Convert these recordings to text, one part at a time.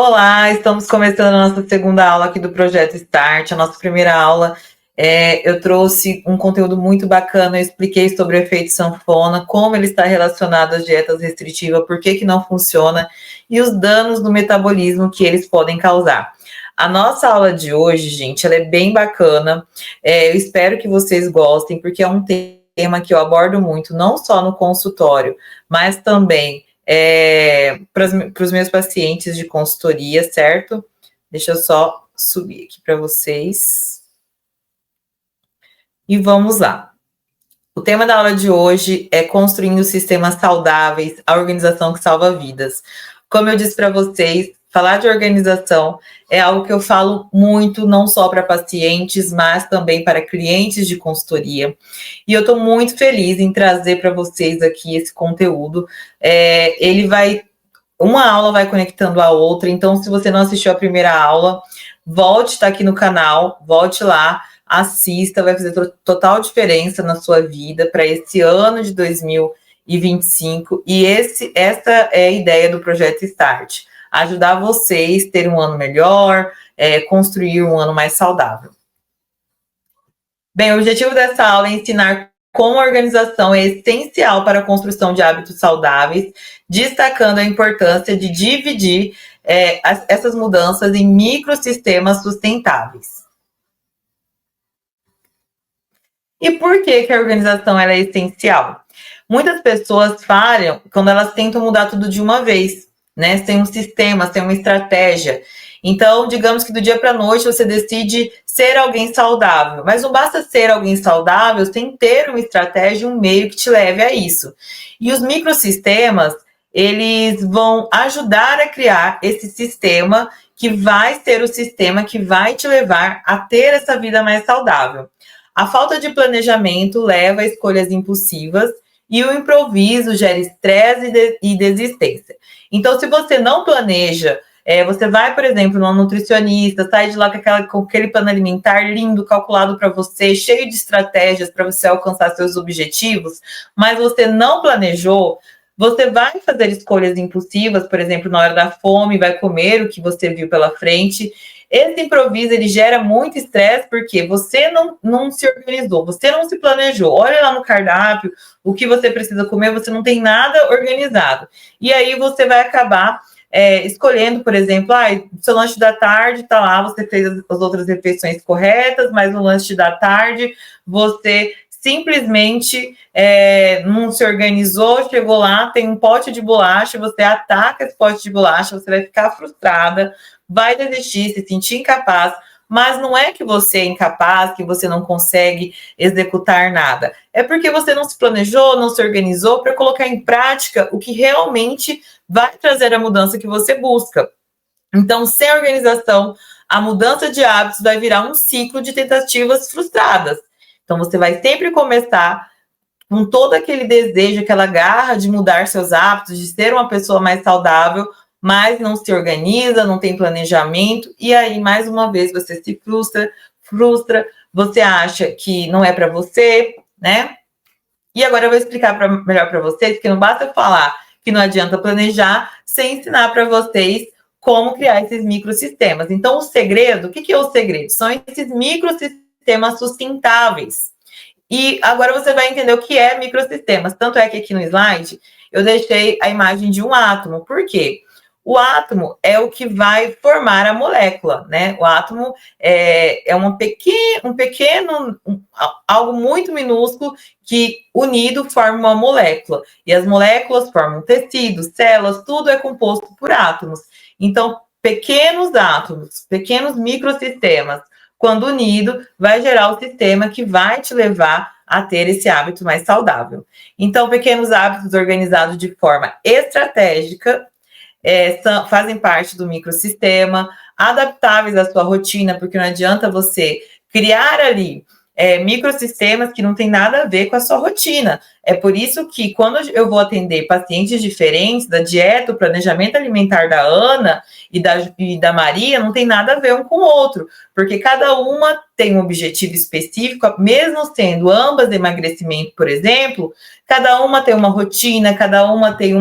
Olá, estamos começando a nossa segunda aula aqui do Projeto Start. A nossa primeira aula, eu trouxe um conteúdo muito bacana, eu expliquei sobre o efeito sanfona, como ele está relacionado às dietas restritivas, por que não funciona e os danos no metabolismo que eles podem causar. A nossa aula de hoje, gente, ela é bem bacana, eu espero que vocês gostem, porque é um tema que eu abordo muito, não só no consultório, mas também para os meus pacientes de consultoria, certo? Deixa eu só subir aqui para vocês. E vamos lá. O tema da aula de hoje é construindo sistemas saudáveis, a organização que salva vidas. Como eu disse para vocês, falar de organização é algo que eu falo muito, não só para pacientes, mas também para clientes de consultoria. E eu estou muito feliz em trazer para vocês aqui esse conteúdo. Uma aula vai conectando a outra, então se você não assistiu a primeira aula, volte, está aqui no canal, volte lá, assista, vai fazer total diferença na sua vida para esse ano de 2025. E essa é a ideia do Projeto Start, ajudar vocês a ter um ano melhor, construir um ano mais saudável. Bem, o objetivo dessa aula é ensinar como a organização é essencial para a construção de hábitos saudáveis, destacando a importância de dividir essas mudanças em microsistemas sustentáveis. E por que a organização ela é essencial? Muitas pessoas falham quando elas tentam mudar tudo de uma vez, né? Sem um sistema, sem uma estratégia. Então, digamos que do dia para a noite você decide ser alguém saudável, mas não basta ser alguém saudável sem ter uma estratégia, um meio que te leve a isso. E os microsistemas, eles vão ajudar a criar esse sistema que vai ser o sistema que vai te levar a ter essa vida mais saudável. A falta de planejamento leva a escolhas impulsivas e o improviso gera estresse e desistência. Então, se você não planeja, você vai, por exemplo, num nutricionista, sai de lá com aquele plano alimentar lindo, calculado para você, cheio de estratégias para você alcançar seus objetivos, mas você não planejou, você vai fazer escolhas impulsivas, por exemplo, na hora da fome, vai comer o que você viu pela frente. Esse improviso, ele gera muito estresse, porque você não se organizou, você não se planejou. Olha lá no cardápio, o que você precisa comer, você não tem nada organizado. E aí você vai acabar escolhendo, por exemplo, seu lanche da tarde está lá, você fez as outras refeições corretas, mas no lanche da tarde você simplesmente não se organizou, chegou lá, tem um pote de bolacha, você ataca esse pote de bolacha, você vai ficar frustrada, vai desistir, se sentir incapaz, mas não é que você é incapaz, que você não consegue executar nada. É porque você não se planejou, não se organizou para colocar em prática o que realmente vai trazer a mudança que você busca. Então, sem organização, a mudança de hábitos vai virar um ciclo de tentativas frustradas. Então, você vai sempre começar com todo aquele desejo, aquela garra de mudar seus hábitos, de ser uma pessoa mais saudável, mas não se organiza, não tem planejamento, e aí, mais uma vez, você se frustra, você acha que não é para você, né? E agora eu vou explicar melhor para vocês, que não basta falar que não adianta planejar, sem ensinar para vocês como criar esses microsistemas. Então, o segredo, o que é o segredo? São esses microsistemas sustentáveis. E agora você vai entender o que é microsistemas. Tanto é que aqui no slide eu deixei a imagem de um átomo. Por quê? O átomo é o que vai formar a molécula, né? O átomo é algo muito minúsculo que unido forma uma molécula. E as moléculas formam tecidos, células, tudo é composto por átomos. Então, pequenos átomos, pequenos microsistemas, quando unido, vai gerar o sistema que vai te levar a ter esse hábito mais saudável. Então, pequenos hábitos organizados de forma estratégica fazem parte do microsistema, adaptáveis à sua rotina, porque não adianta você criar ali microsistemas que não tem nada a ver com a sua rotina. É por isso que quando eu vou atender pacientes diferentes, da dieta, o planejamento alimentar da Ana e da Maria não tem nada a ver um com o outro, porque cada uma tem um objetivo específico, mesmo sendo ambas emagrecimento, por exemplo, cada uma tem uma rotina, cada uma tem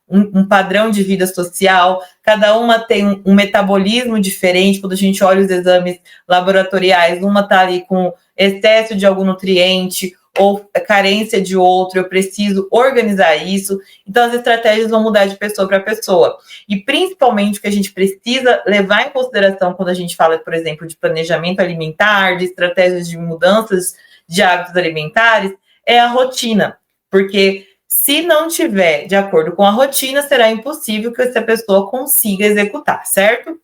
um padrão de vida social, cada uma tem um metabolismo diferente. Quando a gente olha os exames laboratoriais, uma está ali com excesso de algum nutriente ou carência de outro, eu preciso organizar isso. Então, as estratégias vão mudar de pessoa para pessoa. E, principalmente, o que a gente precisa levar em consideração quando a gente fala, por exemplo, de planejamento alimentar, de estratégias de mudanças de hábitos alimentares, é a rotina. Porque se não tiver de acordo com a rotina, será impossível que essa pessoa consiga executar, certo?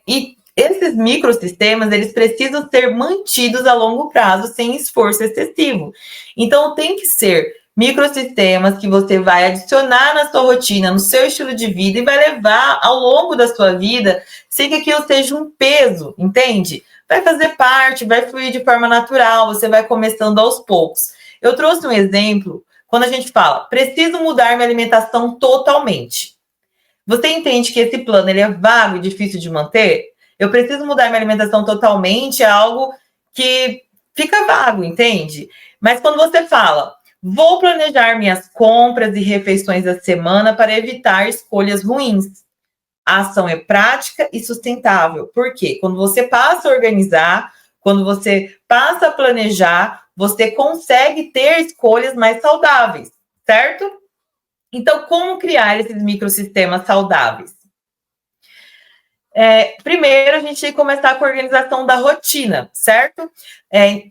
E esses microsistemas, eles precisam ser mantidos a longo prazo, sem esforço excessivo. Então, tem que ser microsistemas que você vai adicionar na sua rotina, no seu estilo de vida, e vai levar ao longo da sua vida, sem que aquilo seja um peso, entende? Vai fazer parte, vai fluir de forma natural, você vai começando aos poucos. Eu trouxe um exemplo, quando a gente fala, preciso mudar minha alimentação totalmente. Você entende que esse plano ele é vago e difícil de manter? Eu preciso mudar minha alimentação totalmente, é algo que fica vago, entende? Mas quando você fala, vou planejar minhas compras e refeições da semana para evitar escolhas ruins. A ação é prática e sustentável. Por quê? Quando você passa a organizar, quando você passa a planejar, você consegue ter escolhas mais saudáveis, certo? Então, como criar esses microsistemas saudáveis? Primeiro, a gente tem que começar com a organização da rotina, certo?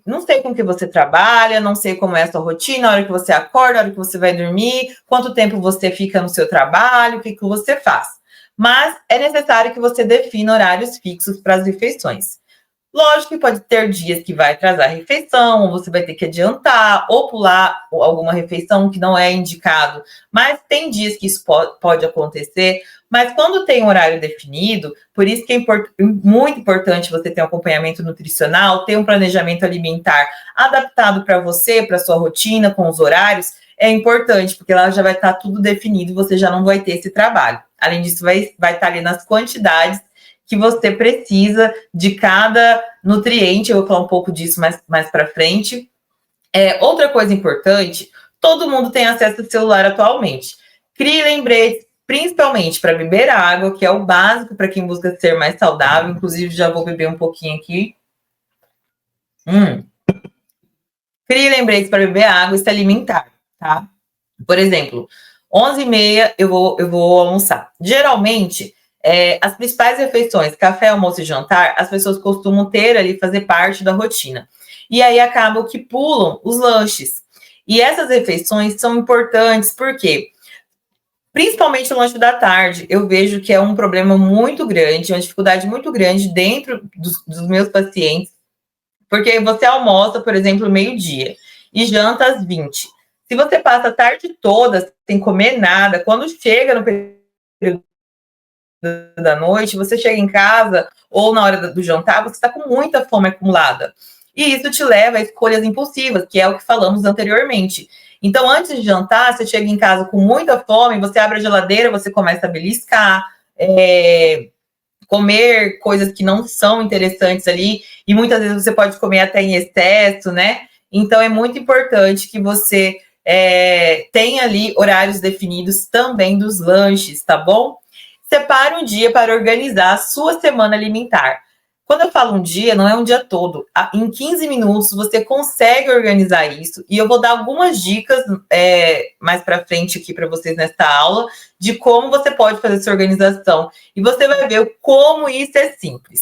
Não sei com que você trabalha, não sei como é a sua rotina, a hora que você acorda, a hora que você vai dormir, quanto tempo você fica no seu trabalho, o que você faz. Mas é necessário que você defina horários fixos para as refeições. Lógico que pode ter dias que vai atrasar a refeição, ou você vai ter que adiantar, ou pular alguma refeição que não é indicado, mas tem dias que isso pode acontecer. Mas quando tem um horário definido, por isso que é muito importante você ter um acompanhamento nutricional, ter um planejamento alimentar adaptado para você, para sua rotina, com os horários, é importante, porque lá já vai estar tudo definido e você já não vai ter esse trabalho. Além disso, vai estar ali nas quantidades que você precisa de cada nutriente. Eu vou falar um pouco disso mais para frente. Outra coisa importante, todo mundo tem acesso ao celular atualmente. Crie lembretes, principalmente para beber água, que é o básico para quem busca ser mais saudável. Inclusive, já vou beber um pouquinho aqui. Crie lembretes para beber água e se alimentar, tá? Por exemplo, 11h30 eu vou almoçar. Geralmente, as principais refeições, café, almoço e jantar, as pessoas costumam ter ali, fazer parte da rotina. E aí acabam que pulam os lanches. E essas refeições são importantes, porque principalmente no lanche da tarde, eu vejo que é um problema muito grande, uma dificuldade muito grande dentro dos meus pacientes, porque você almoça, por exemplo, meio-dia e janta às 20. Se você passa a tarde toda sem comer nada, quando chega no período da noite, você chega em casa ou na hora do jantar, você está com muita fome acumulada. E isso te leva a escolhas impulsivas, que é o que falamos anteriormente. Então, antes de jantar, você chega em casa com muita fome, você abre a geladeira, você começa a beliscar, comer coisas que não são interessantes ali, e muitas vezes você pode comer até em excesso, né? Então, é muito importante que você tenha ali horários definidos também dos lanches, tá bom? Separe um dia para organizar a sua semana alimentar. Quando eu falo um dia, não é um dia todo. Em 15 minutos você consegue organizar isso. E eu vou dar algumas dicas mais para frente aqui para vocês nesta aula de como você pode fazer essa organização. E você vai ver como isso é simples.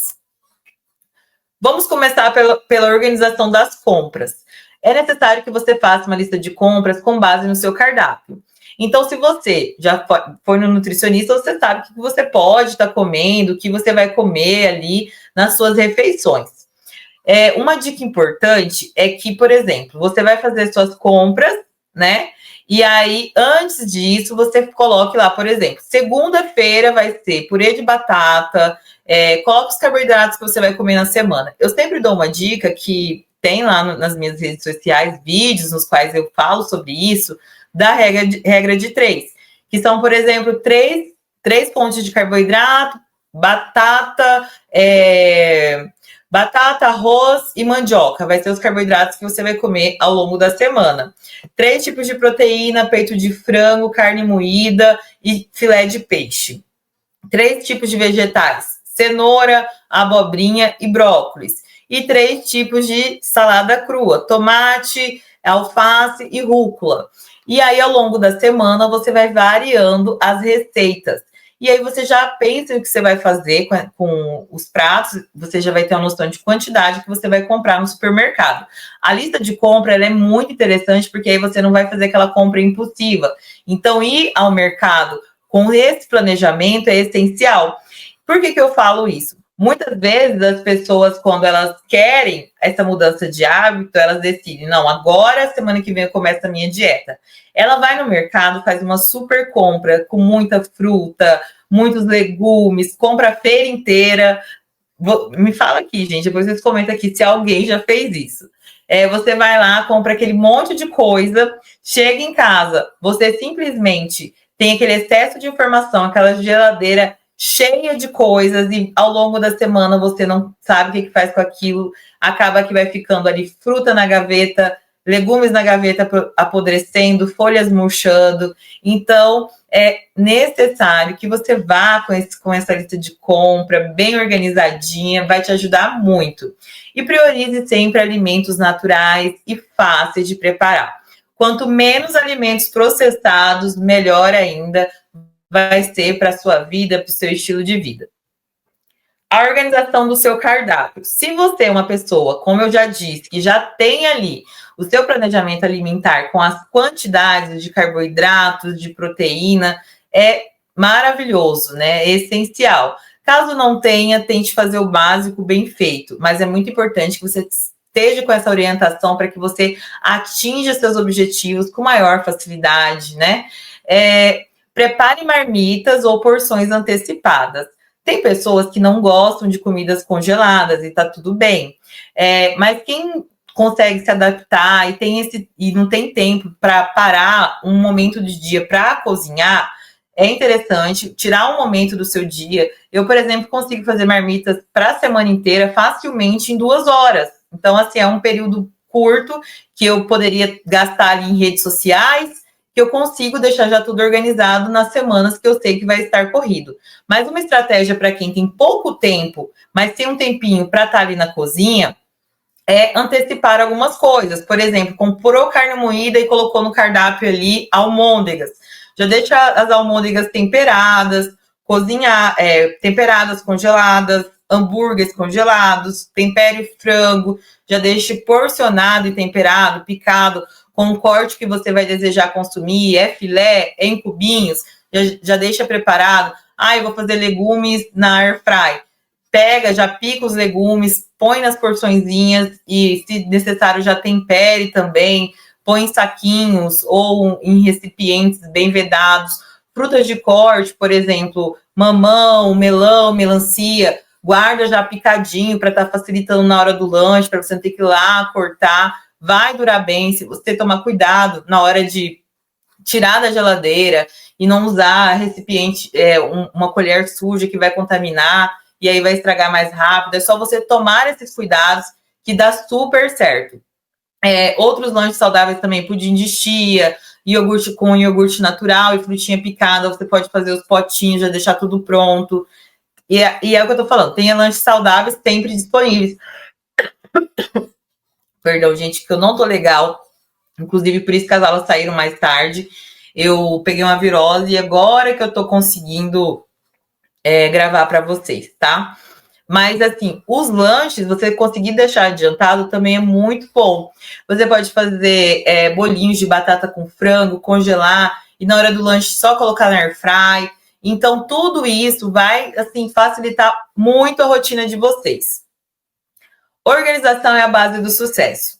Vamos começar pela organização das compras. É necessário que você faça uma lista de compras com base no seu cardápio. Então, se você já foi no nutricionista, você sabe o que você pode estar comendo, o que você vai comer ali nas suas refeições. Uma dica importante é que, por exemplo, você vai fazer suas compras, né? E aí, antes disso, você coloque lá, por exemplo, segunda-feira vai ser purê de batata, coloque os carboidratos que você vai comer na semana. Eu sempre dou uma dica que tem lá nas minhas redes sociais, vídeos nos quais eu falo sobre isso, da regra de 3, que são, por exemplo, três fontes de carboidrato, batata, Batata, arroz e mandioca vai ser os carboidratos que você vai comer ao longo da semana. 3 tipos de proteína: peito de frango, carne moída e filé de peixe. 3 tipos de vegetais: cenoura, abobrinha e brócolis. E 3 tipos de salada crua: tomate, alface e rúcula. E aí, ao longo da semana, você vai variando as receitas. E aí você já pensa o que você vai fazer com os pratos, você já vai ter uma noção de quantidade que você vai comprar no supermercado. A lista de compra ela é muito interessante, porque aí você não vai fazer aquela compra impulsiva. Então, ir ao mercado com esse planejamento é essencial. Por que eu falo isso? Muitas vezes as pessoas, quando elas querem essa mudança de hábito, elas decidem, não, agora, semana que vem eu começo a minha dieta. Ela vai no mercado, faz uma super compra com muita fruta, muitos legumes, compra a feira inteira. Me fala aqui, gente, depois vocês comentam aqui se alguém já fez isso. Você vai lá, compra aquele monte de coisa, chega em casa, você simplesmente tem aquele excesso de informação, aquela geladeira cheia de coisas e ao longo da semana você não sabe o que faz com aquilo, acaba que vai ficando ali fruta na gaveta, legumes na gaveta apodrecendo, folhas murchando. Então, é necessário que você vá com essa lista de compra bem organizadinha, vai te ajudar muito. E priorize sempre alimentos naturais e fáceis de preparar. Quanto menos alimentos processados, melhor ainda vai ser para a sua vida, para o seu estilo de vida. A organização do seu cardápio. Se você é uma pessoa, como eu já disse, que já tem ali o seu planejamento alimentar com as quantidades de carboidratos, de proteína, é maravilhoso, né? É essencial. Caso não tenha, tente fazer o básico bem feito, mas é muito importante que você esteja com essa orientação para que você atinja seus objetivos com maior facilidade, né? Prepare marmitas ou porções antecipadas. Tem pessoas que não gostam de comidas congeladas e tá tudo bem. Mas quem consegue se adaptar e não tem tempo para parar um momento do dia para cozinhar, é interessante tirar um momento do seu dia. Eu, por exemplo, consigo fazer marmitas para a semana inteira facilmente em 2 horas. Então, assim, é um período curto que eu poderia gastar ali em redes sociais, que eu consigo deixar já tudo organizado nas semanas que eu sei que vai estar corrido. Mas uma estratégia para quem tem pouco tempo, mas tem um tempinho para estar ali na cozinha, é antecipar algumas coisas. Por exemplo, comprou carne moída e colocou no cardápio ali almôndegas. Já deixa as almôndegas temperadas, temperadas, congeladas, hambúrgueres congelados, tempere frango, já deixe porcionado e temperado, picado, com o corte que você vai desejar consumir, é filé, é em cubinhos, já deixa preparado. Eu vou fazer legumes na air fry. Pega, já pica os legumes, põe nas porçõezinhas e, se necessário, já tempere também, põe em saquinhos ou em recipientes bem vedados. Frutas de corte, por exemplo, mamão, melão, melancia, guarda já picadinho para estar facilitando na hora do lanche, para você não ter que ir lá cortar. Vai durar bem se você tomar cuidado na hora de tirar da geladeira e não usar recipiente, uma colher suja que vai contaminar e aí vai estragar mais rápido. É só você tomar esses cuidados que dá super certo. Outros lanches saudáveis também, pudim de chia, iogurte com iogurte natural e frutinha picada, você pode fazer os potinhos, já deixar tudo pronto. E é o que eu tô falando, tem lanches saudáveis sempre disponíveis. Perdão, gente, que eu não tô legal. Inclusive, por isso que as aulas saíram mais tarde. Eu peguei uma virose e agora que eu tô conseguindo gravar para vocês, tá? Mas, assim, os lanches, você conseguir deixar adiantado também é muito bom. Você pode fazer bolinhos de batata com frango, congelar, e na hora do lanche só colocar na air fry. Então, tudo isso vai, assim, facilitar muito a rotina de vocês. Organização é a base do sucesso.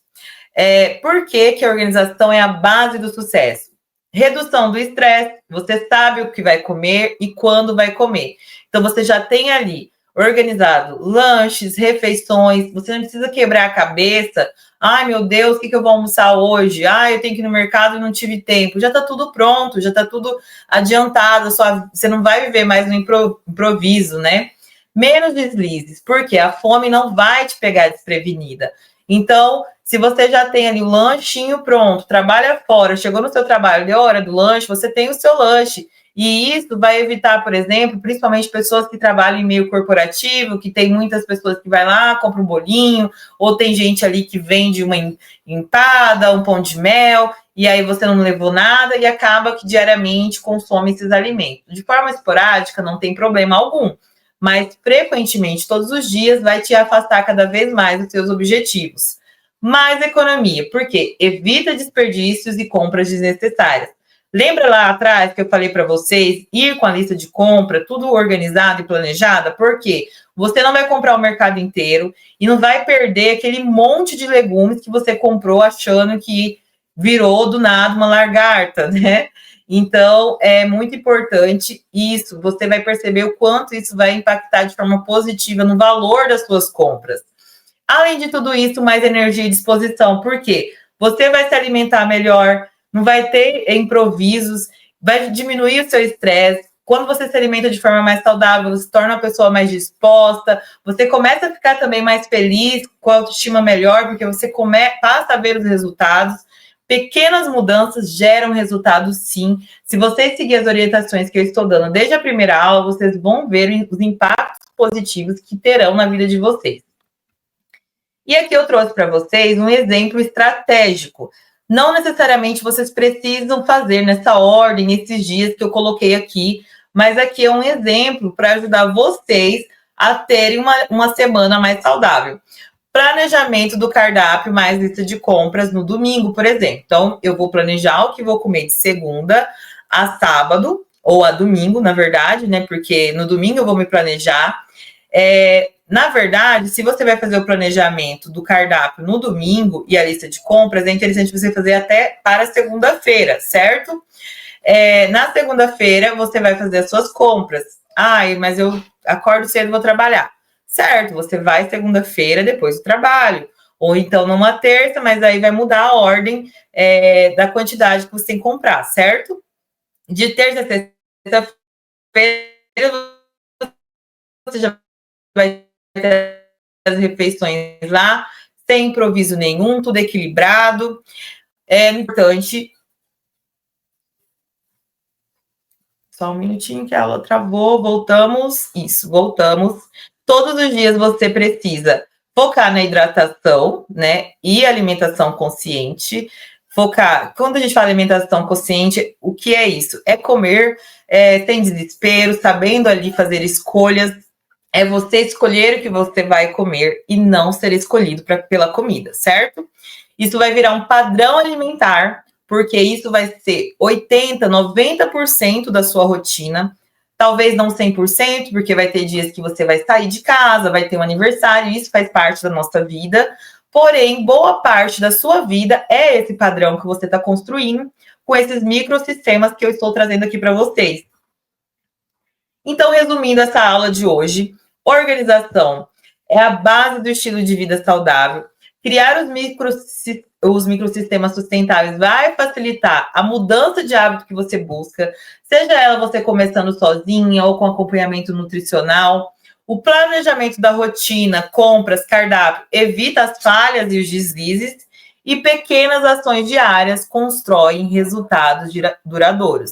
Por que a organização é a base do sucesso? Redução do estresse, você sabe o que vai comer e quando vai comer. Então, você já tem ali organizado lanches, refeições, você não precisa quebrar a cabeça. Ai, meu Deus, o que eu vou almoçar hoje? Eu tenho que ir no mercado e não tive tempo. Já está tudo pronto, já está tudo adiantado, você não vai viver mais no improviso, né? menos deslizes, porque a fome não vai te pegar desprevenida. Então, se você já tem ali o lanchinho pronto, trabalha fora, chegou no seu trabalho, deu a hora do lanche, você tem o seu lanche. E isso vai evitar, por exemplo, principalmente pessoas que trabalham em meio corporativo, que tem muitas pessoas que vai lá, compra um bolinho, ou tem gente ali que vende uma empada, um pão de mel, e aí você não levou nada e acaba que diariamente consome esses alimentos. De forma esporádica, não tem problema algum, mas frequentemente, todos os dias, vai te afastar cada vez mais dos seus objetivos. Mais economia, porque evita desperdícios e compras desnecessárias. Lembra lá atrás que eu falei para vocês ir com a lista de compra, tudo organizado e planejada? Porque você não vai comprar o mercado inteiro e não vai perder aquele monte de legumes que você comprou achando que virou do nada uma lagarta, né? Então, é muito importante isso. Você vai perceber o quanto isso vai impactar de forma positiva no valor das suas compras. Além de tudo isso, mais energia e disposição. Por quê? Você vai se alimentar melhor, não vai ter improvisos, vai diminuir o seu estresse. Quando você se alimenta de forma mais saudável, você se torna uma pessoa mais disposta, você começa a ficar também mais feliz, com a autoestima melhor, porque você passa a ver os resultados. Pequenas mudanças geram resultados, sim. Se vocês seguirem as orientações que eu estou dando desde a primeira aula, vocês vão ver os impactos positivos que terão na vida de vocês. E aqui eu trouxe para vocês um exemplo estratégico. Não necessariamente vocês precisam fazer nessa ordem, esses dias que eu coloquei aqui, mas aqui é um exemplo para ajudar vocês a terem uma semana mais saudável. Planejamento do cardápio mais lista de compras no domingo, por exemplo. Então, eu vou planejar o que vou comer de segunda a sábado, ou a domingo, na verdade, né? Porque no domingo eu vou me planejar. Na verdade, se você vai fazer o planejamento do cardápio no domingo e a lista de compras, é interessante você fazer até para segunda-feira, certo? Na segunda-feira, você vai fazer as suas compras. Ai, mas eu acordo cedo e vou trabalhar. Certo, você vai segunda-feira depois do trabalho. Ou então numa terça, mas aí vai mudar a ordem da quantidade que você tem que comprar, certo? De terça a sexta-feira, você já vai ter as refeições lá, sem improviso nenhum, tudo equilibrado. É importante. Só um minutinho que a aula travou. Voltamos. Isso, voltamos. Todos os dias você precisa focar na hidratação, né? E alimentação consciente. Focar. Quando a gente fala alimentação consciente, o que é isso? É comer sem desespero, sabendo ali fazer escolhas. É você escolher o que você vai comer e não ser escolhido pela comida, certo? Isso vai virar um padrão alimentar, porque isso vai ser 80%, 90% da sua rotina. Talvez não 100%, porque vai ter dias que você vai sair de casa, vai ter um aniversário, isso faz parte da nossa vida. Porém, boa parte da sua vida é esse padrão que você está construindo com esses microsistemas que eu estou trazendo aqui para vocês. Então, resumindo essa aula de hoje, organização é a base do estilo de vida saudável. Criar os microsistemas sustentáveis vai facilitar a mudança de hábito que você busca, seja ela você começando sozinha ou com acompanhamento nutricional. O planejamento da rotina, compras, cardápio, evita as falhas e os deslizes, e pequenas ações diárias constroem resultados duradouros.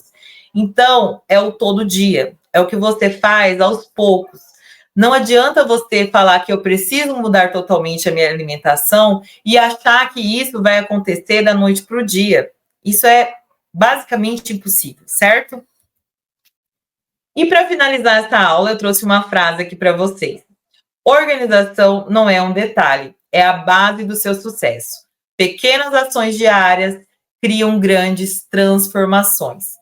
Então, é o todo dia, é o que você faz aos poucos. Não adianta você falar que eu preciso mudar totalmente a minha alimentação e achar que isso vai acontecer da noite para o dia. Isso é basicamente impossível, certo? E para finalizar essa aula, eu trouxe uma frase aqui para vocês. Organização não é um detalhe, é a base do seu sucesso. Pequenas ações diárias criam grandes transformações.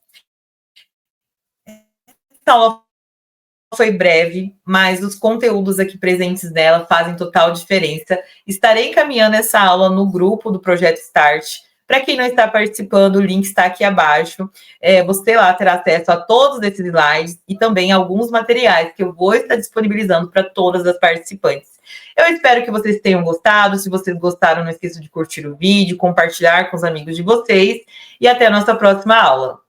Essa aula foi breve, mas os conteúdos aqui presentes nela fazem total diferença. Estarei encaminhando essa aula no grupo do Projeto Start. Para quem não está participando, o link está aqui abaixo. Você lá terá acesso a todos esses slides e também alguns materiais que eu vou estar disponibilizando para todas as participantes. Eu espero que vocês tenham gostado. Se vocês gostaram, não esqueçam de curtir o vídeo, compartilhar com os amigos de vocês e até a nossa próxima aula.